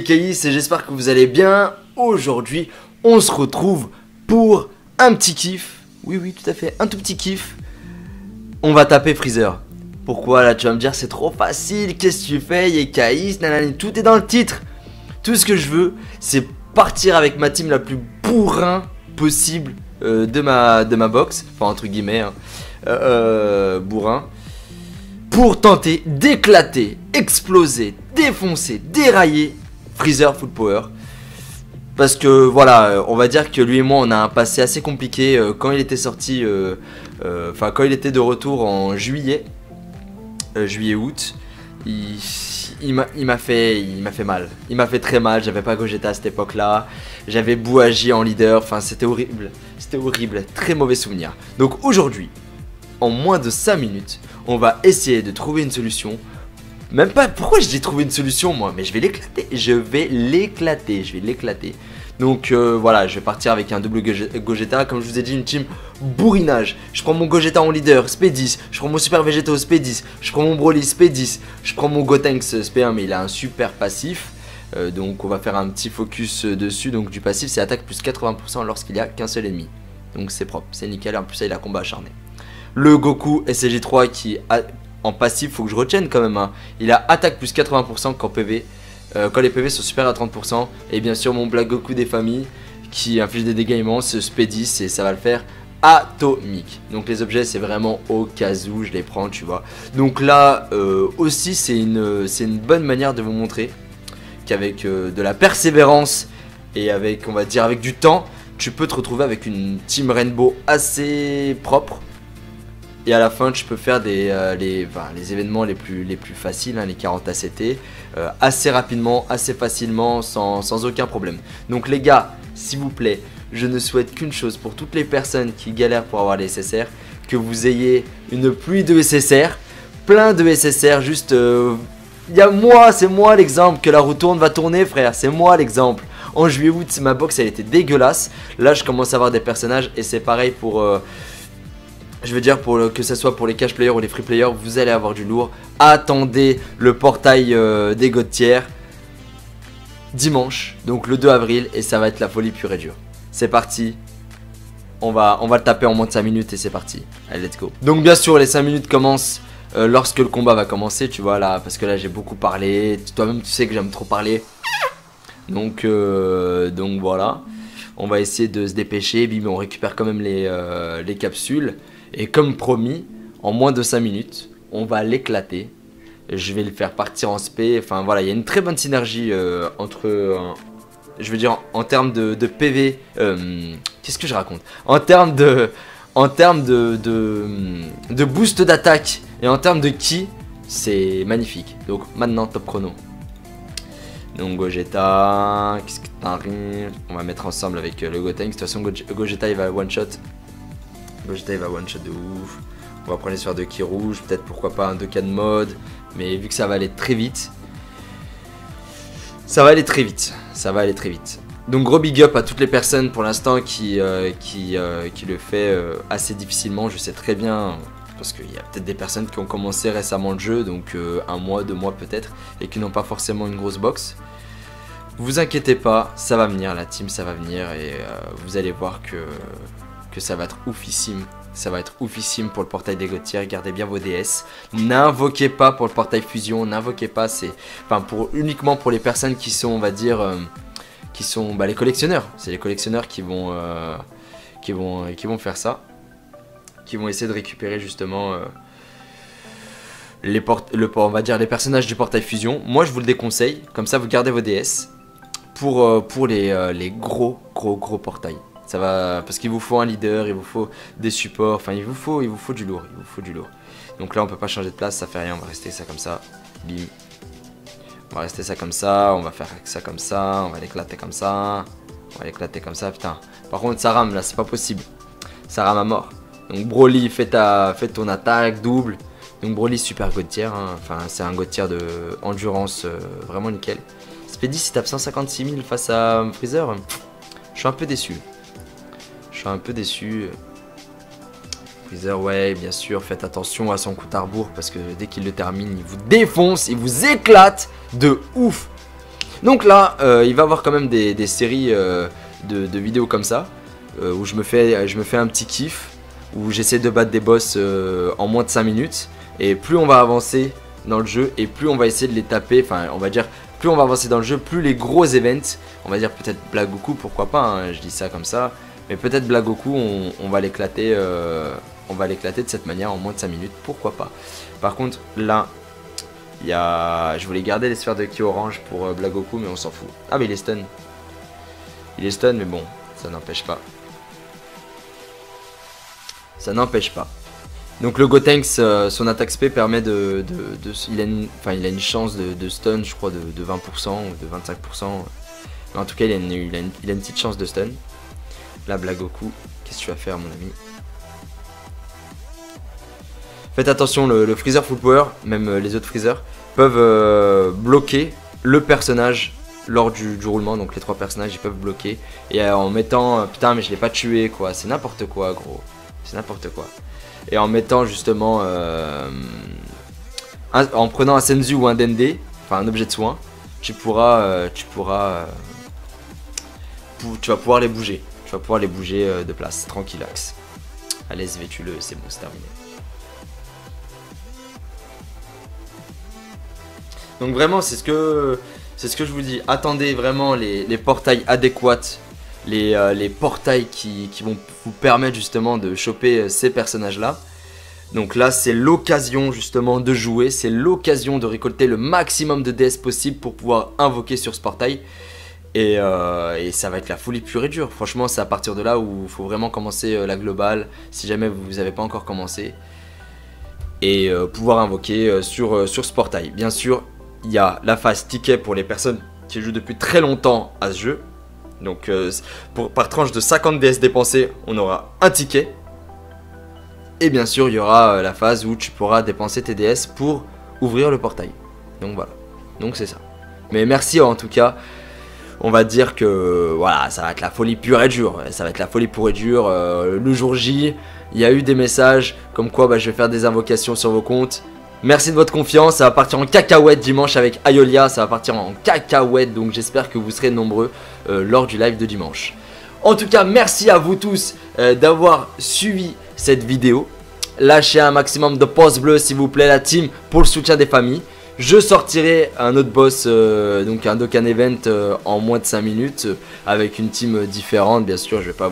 Caïs et j'espère que vous allez bien. Aujourd'hui, on se retrouve pour un petit kiff. Oui, tout à fait, un tout petit kiff. On va taper Freezer. Pourquoi là tu vas me dire c'est trop facile, qu'est-ce que tu fais Caïs, nanani, tout est dans le titre. Tout ce que je veux, c'est partir avec ma team la plus bourrin possible de ma box. Enfin entre guillemets, bourrin. Pour tenter d'éclater, exploser, défoncer, dérailler Freezer Full Power. Parce que voilà, on va dire que lui et moi on a un passé assez compliqué quand il était sorti, enfin quand il était de retour en juillet, juillet-août, il m'a fait mal, il m'a fait très mal, j'avais pas Gogeta à cette époque là, j'avais Bouagi en leader, enfin c'était horrible, très mauvais souvenir. Donc aujourd'hui, en moins de 5 minutes, on va essayer de trouver une solution. Même pas, pourquoi je dis trouver une solution moi? Mais je vais l'éclater, Donc voilà, je vais partir avec un double Gogeta. Comme je vous ai dit, une team bourrinage. Je prends mon Gogeta en leader, SP10. Je prends mon Super Vegeta SP10. Je prends mon Broly SP10. Je prends mon Gotenks SP1, mais il a un super passif. Donc on va faire un petit focus dessus. Donc du passif, c'est attaque plus 80% lorsqu'il n'y a qu'un seul ennemi. Donc c'est propre, c'est nickel. En plus, il a combat acharné. Le Goku SCJ3 qui a... En passif, faut que je retienne quand même. Hein. Il a attaque plus 80% quand PV. Quand les PV sont supérieurs à 30%. Et bien sûr, mon Black Goku des familles qui inflige des dégâts immenses, SP10, et ça va le faire atomique. Donc les objets, c'est vraiment au cas où je les prends, tu vois. Donc là, aussi, c'est une bonne manière de vous montrer qu'avec de la persévérance et avec, on va dire, avec du temps, tu peux te retrouver avec une team Rainbow assez propre. Et à la fin, tu peux faire les événements les plus faciles, hein, les 40 ACT, assez rapidement, assez facilement, sans aucun problème. Donc les gars, s'il vous plaît, je ne souhaite qu'une chose pour toutes les personnes qui galèrent pour avoir les SSR, que vous ayez une pluie de SSR, plein de SSR, juste... c'est moi l'exemple, que la roue tourne va tourner frère, c'est moi l'exemple. En juillet-août, ma box elle était dégueulasse, là je commence à avoir des personnages et c'est pareil pour... je veux dire, que ce soit pour les cash players ou les free players, vous allez avoir du lourd. Attendez le portail des God tiers dimanche, donc le 2 avril, et ça va être la folie pure et dure. C'est parti, on va le taper en moins de 5 minutes et c'est parti. Allez, let's go. Donc bien sûr, les 5 minutes commencent lorsque le combat va commencer, tu vois là, parce que là j'ai beaucoup parlé. Toi-même tu sais que j'aime trop parler. Donc voilà, on va essayer de se dépêcher, bim, on récupère quand même les capsules. Et comme promis, en moins de 5 minutes, on va l'éclater. Je vais le faire partir en spé. Enfin voilà, il y a une très bonne synergie entre... je veux dire, en termes de PV... Qu'est-ce que je raconte? En termes de boost d'attaque et en termes de ki, c'est magnifique. Donc maintenant, top chrono. Donc Gogeta, qu'est-ce que t'arrives? On va mettre ensemble avec le Gotenks. De toute façon, Gogeta il va one shot. Gogeta il va one shot de ouf. On va prendre les sphères de ki rouge, peut-être pourquoi pas un 2K de mode. Mais vu que ça va aller très vite, ça va aller très vite. Donc gros big up à toutes les personnes pour l'instant qui le fait assez difficilement. Je sais très bien, parce qu'il y a peut-être des personnes qui ont commencé récemment le jeu, donc 1 mois, 2 mois peut-être, et qui n'ont pas forcément une grosse box. Vous inquiétez pas, ça va venir, la team ça va venir, et vous allez voir que ça va être oufissime. Ça va être oufissime pour le portail des God tiers. Gardez bien vos DS. N'invoquez pas pour le portail fusion. N'invoquez pas, c'est... Enfin, uniquement pour les personnes qui sont, on va dire... qui sont les collectionneurs. C'est les collectionneurs qui vont faire ça. Qui vont essayer de récupérer justement... on va dire les personnages du portail fusion. Moi, je vous le déconseille. Comme ça, vous gardez vos DS. Pour les gros portails. Ça va, parce qu'il vous faut un leader, il vous faut des supports, enfin il vous faut du lourd, Donc là on peut pas changer de place, ça fait rien, on va rester ça comme ça. Bim. On va rester ça comme ça, on va faire ça comme ça, on va l'éclater comme ça. Putain. Par contre ça rame là, c'est pas possible. Ça rame à mort. Donc Broly, fais ton attaque, double. Donc Broly super God tier, hein. Enfin c'est un God tier de endurance vraiment nickel. SP10 il tape 156 000 face à Freezer. Je suis un peu déçu. Freezer, ouais, bien sûr, faites attention à son coup à rebours parce que dès qu'il le termine, il vous défonce, il vous éclate de ouf. Donc là, il va y avoir quand même des séries de vidéos comme ça, où je me fais un petit kiff, où j'essaie de battre des boss en moins de 5 minutes. Et plus on va avancer dans le jeu, et plus on va essayer de les taper, enfin on va dire, plus on va avancer dans le jeu, plus les gros events, on va dire peut-être Black Goku, pourquoi pas, hein, je dis ça comme ça, mais peut-être Black Goku, on va l'éclater de cette manière en moins de 5 minutes, pourquoi pas. Par contre, là, je voulais garder les sphères de ki orange pour Black Goku, mais on s'en fout. Ah mais il est stun. Il est stun, mais bon, ça n'empêche pas. Ça n'empêche pas. Donc le Gotenks, son attaque SP permet il a une chance de stun, je crois, de 20% ou de 25%. Mais en tout cas, il a une petite chance de stun. Là, Black Goku, qu'est-ce que tu vas faire, mon ami? Faites attention, le Freezer Full Power, même les autres Freezer, peuvent bloquer le personnage lors du roulement. Donc les 3 personnages, ils peuvent bloquer. Et en mettant... putain, mais je l'ai pas tué, quoi. C'est n'importe quoi, gros. C'est n'importe quoi. Et en mettant justement... en prenant un Senzu ou un Dende, enfin un objet de soin, tu vas pouvoir les bouger. Tu vas pouvoir les bouger de place, tranquillax. Allez, tue-le, c'est bon, c'est terminé. Donc vraiment, c'est ce que je vous dis. Attendez vraiment les portails adéquats, les portails qui vont vous permettre justement de choper ces personnages-là. Donc là, c'est l'occasion justement de jouer, c'est l'occasion de récolter le maximum de DS possible pour pouvoir invoquer sur ce portail. Et ça va être la folie pure et dure. Franchement, c'est à partir de là où il faut vraiment commencer la globale, si jamais vous n'avez pas encore commencé. Et pouvoir invoquer sur ce portail. Bien sûr, il y a la phase ticket pour les personnes qui jouent depuis très longtemps à ce jeu. Donc par tranche de 50 DS dépensés, on aura un ticket. Et bien sûr, il y aura la phase où tu pourras dépenser tes DS pour ouvrir le portail. Donc voilà, donc c'est ça. Mais merci en tout cas. On va dire que voilà, ça va être la folie pure et dure. Ça va être la folie pure et dure. Le jour J, il y a eu des messages comme quoi je vais faire des invocations sur vos comptes. Merci de votre confiance. Ça va partir en cacahuète dimanche avec Aiolia. Ça va partir en cacahuète. Donc j'espère que vous serez nombreux lors du live de dimanche. En tout cas, merci à vous tous d'avoir suivi cette vidéo. Lâchez un maximum de pouces bleus s'il vous plaît la team pour le soutien des familles. Je sortirai un autre boss, donc un Dokkan Event en moins de 5 minutes avec une team différente. Bien sûr, je vais pas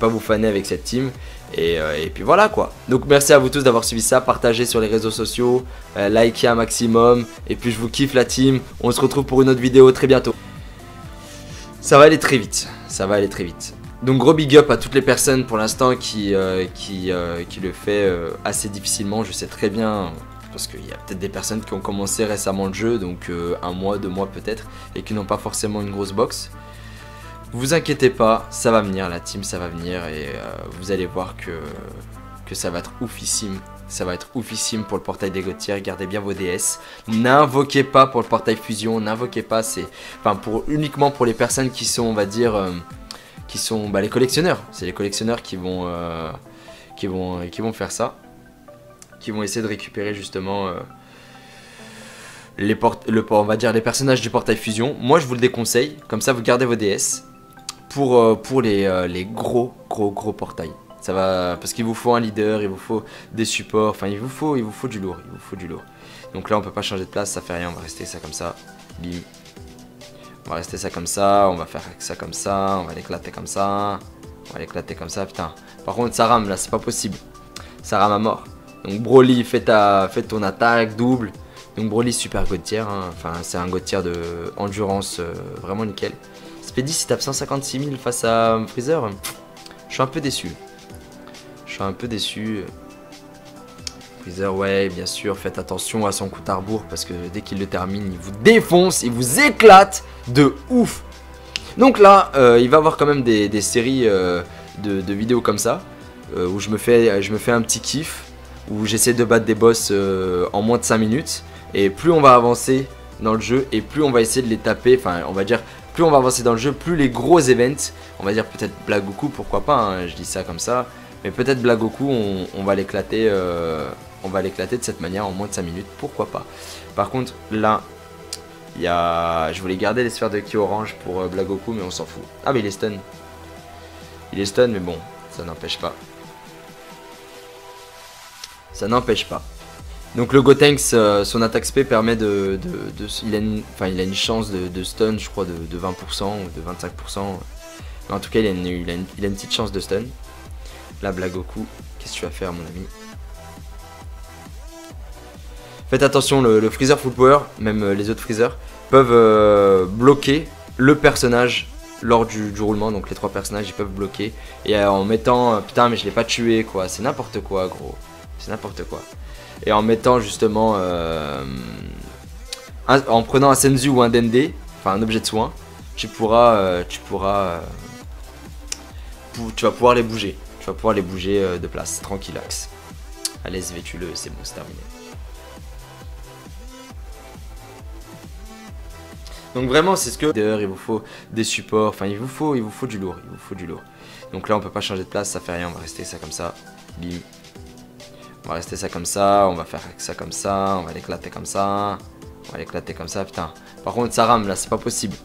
vous faner avec cette team. Et puis voilà quoi. Donc merci à vous tous d'avoir suivi ça. Partagez sur les réseaux sociaux, likez un maximum. Et puis je vous kiffe la team. On se retrouve pour une autre vidéo très bientôt. Ça va aller très vite. Ça va aller très vite. Donc gros big up à toutes les personnes pour l'instant qui le fait assez difficilement. Je sais très bien... Parce qu'il y a peut-être des personnes qui ont commencé récemment le jeu, donc 1 mois, 2 mois peut-être, et qui n'ont pas forcément une grosse box. Vous inquiétez pas, ça va venir, la team ça va venir, et vous allez voir que ça va être oufissime. Ça va être oufissime pour le portail des Gautier. Gardez bien vos DS. N'invoquez pas pour le portail fusion, n'invoquez pas, c'est uniquement pour les personnes qui sont, on va dire, qui sont les collectionneurs. C'est les collectionneurs qui vont faire ça. Qui vont essayer de récupérer justement on va dire les personnages du portail fusion. Moi je vous le déconseille, comme ça vous gardez vos DS pour les gros portails. Ça va, parce qu'il vous faut un leader, il vous faut des supports, enfin il vous faut du lourd, Donc là on peut pas changer de place, ça fait rien, on va rester ça comme ça. Bim. On va rester ça comme ça, on va faire ça comme ça, on va l'éclater comme ça, putain. Par contre ça rame là, c'est pas possible. Ça rame à mort. Donc Broly, fais ton attaque double. Donc Broly super god tier, hein. Enfin c'est un god tier de endurance vraiment nickel. Speedy il tape 156 000 face à Freezer. Je suis un peu déçu. Freezer, ouais bien sûr, faites attention à son coup de rebours parce que dès qu'il le termine, il vous défonce, il vous éclate de ouf. Donc là, il va y avoir quand même des séries de vidéos comme ça où je me fais un petit kiff. Où j'essaie de battre des boss en moins de 5 minutes. Et plus on va avancer dans le jeu, et plus on va essayer de les taper, enfin on va dire, plus on va avancer dans le jeu, plus les gros events, on va dire peut-être Black Goku, pourquoi pas, hein, je dis ça comme ça, mais peut-être Black Goku, on va l'éclater de cette manière en moins de 5 minutes, pourquoi pas. Par contre, là, Je voulais garder les sphères de ki orange pour Blagoku, mais on s'en fout. Ah mais il est stun. Il est stun, mais bon, ça n'empêche pas. Ça n'empêche pas. Donc le Gotenks, son attaque SP permet il a une chance de stun, je crois, de 20% ou de 25%. Mais en tout cas, il a une petite chance de stun. Là, Blagoku, qu'est-ce que tu vas faire, mon ami? Faites attention, le Freezer Full Power, même les autres Freezer, peuvent bloquer le personnage lors du roulement. Donc les 3 personnages, ils peuvent bloquer. Et en mettant... putain, mais je l'ai pas tué, quoi. C'est n'importe quoi, gros. C'est n'importe quoi. Et en mettant justement... en prenant un Senzu ou un Dende, enfin un objet de soin, tu vas pouvoir les bouger. Tu vas pouvoir les bouger de place, tranquillax. Allez, SV-tu-le, c'est bon, c'est terminé. Donc vraiment, c'est ce que... D'ailleurs, il vous faut des supports, enfin il vous faut du lourd, il vous faut du lourd. Donc là, on peut pas changer de place, ça fait rien, on va rester ça comme ça. Bim. On va rester ça comme ça, on va faire ça comme ça, on va l'éclater comme ça. On va l'éclater comme ça, putain. Par contre, ça rame là, c'est pas possible.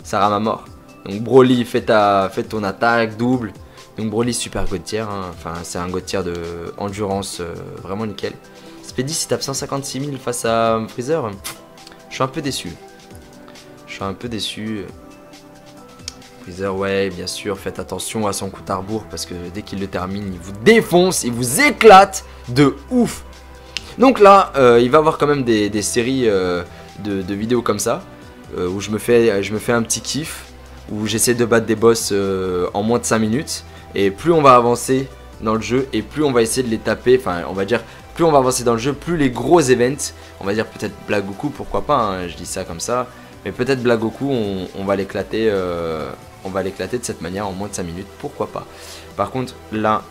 Ça rame à mort. Donc Broly, fais ton attaque, double. Donc Broly, super god tier, hein. Enfin, c'est un god tier de endurance vraiment nickel. Spédis, il tape 156 000 face à Freezer. Je suis un peu déçu. Je suis un peu déçu. Freezer, ouais, bien sûr, faites attention à son coup de rebours parce que dès qu'il le termine, il vous défonce, il vous éclate de ouf. Donc là, il va y avoir quand même des séries de vidéos comme ça où je me fais un petit kiff, où j'essaie de battre des boss en moins de 5 minutes. Et plus on va avancer dans le jeu et plus on va essayer de les taper, enfin on va dire plus on va avancer dans le jeu, plus les gros events, on va dire peut-être Blagoku, pourquoi pas, hein, je dis ça comme ça, mais peut-être Blagoku on va l'éclater de cette manière en moins de 5 minutes, pourquoi pas. Par contre là,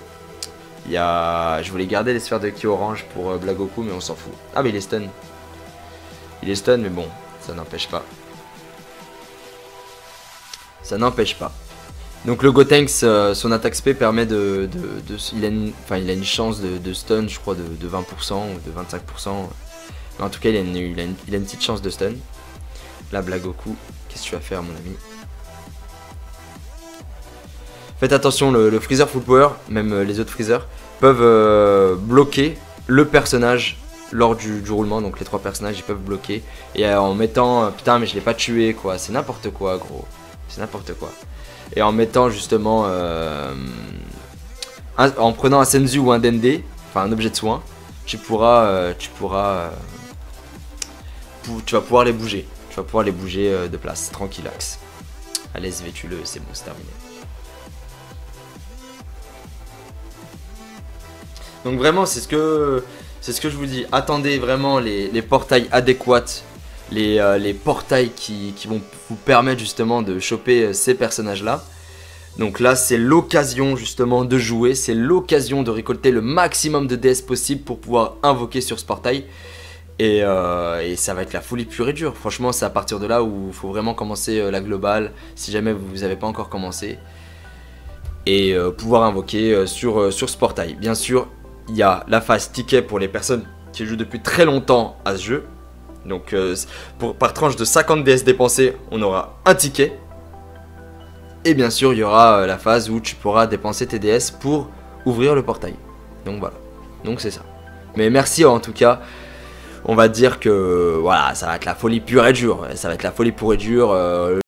je voulais garder les sphères de ki orange pour Blagoku, mais on s'en fout. Ah mais il est stun. Il est stun, mais bon, ça n'empêche pas. Ça n'empêche pas. Donc le Gotenks, son attaque SP permet il a une chance de stun, je crois, de 20% ou de 25%. Mais en tout cas, il a une petite chance de stun. Là, Blagoku, qu'est-ce que tu vas faire, mon ami? Faites attention, le Freezer Full Power, même les autres Freezer, peuvent bloquer le personnage lors du roulement. Donc les 3 personnages, ils peuvent bloquer. Et en mettant... putain, mais je l'ai pas tué, quoi. C'est n'importe quoi, gros. C'est n'importe quoi. Et en mettant justement... en prenant un Senzu ou un Dende, enfin un objet de soin, tu vas pouvoir les bouger. Tu vas pouvoir les bouger de place, tranquillax. Allez, SV-tu-le, c'est bon, c'est terminé. Donc vraiment, c'est ce que je vous dis. Attendez vraiment les portails adéquats, les portails qui vont vous permettre justement de choper ces personnages-là. Donc là, c'est l'occasion justement de jouer, c'est l'occasion de récolter le maximum de DS possible pour pouvoir invoquer sur ce portail. Et ça va être la folie pure et dure. Franchement, c'est à partir de là où il faut vraiment commencer la globale, si jamais vous n'avez pas encore commencé. Et pouvoir invoquer sur ce portail. Bien sûr, il y a la phase ticket pour les personnes qui jouent depuis très longtemps à ce jeu. Donc par tranche de 50 DS dépensés, on aura un ticket. Et bien sûr, il y aura la phase où tu pourras dépenser tes DS pour ouvrir le portail. Donc voilà, donc c'est ça. Mais merci en tout cas. On va dire que voilà, ça va être la folie pure et dure. Ça va être la folie pure et dure.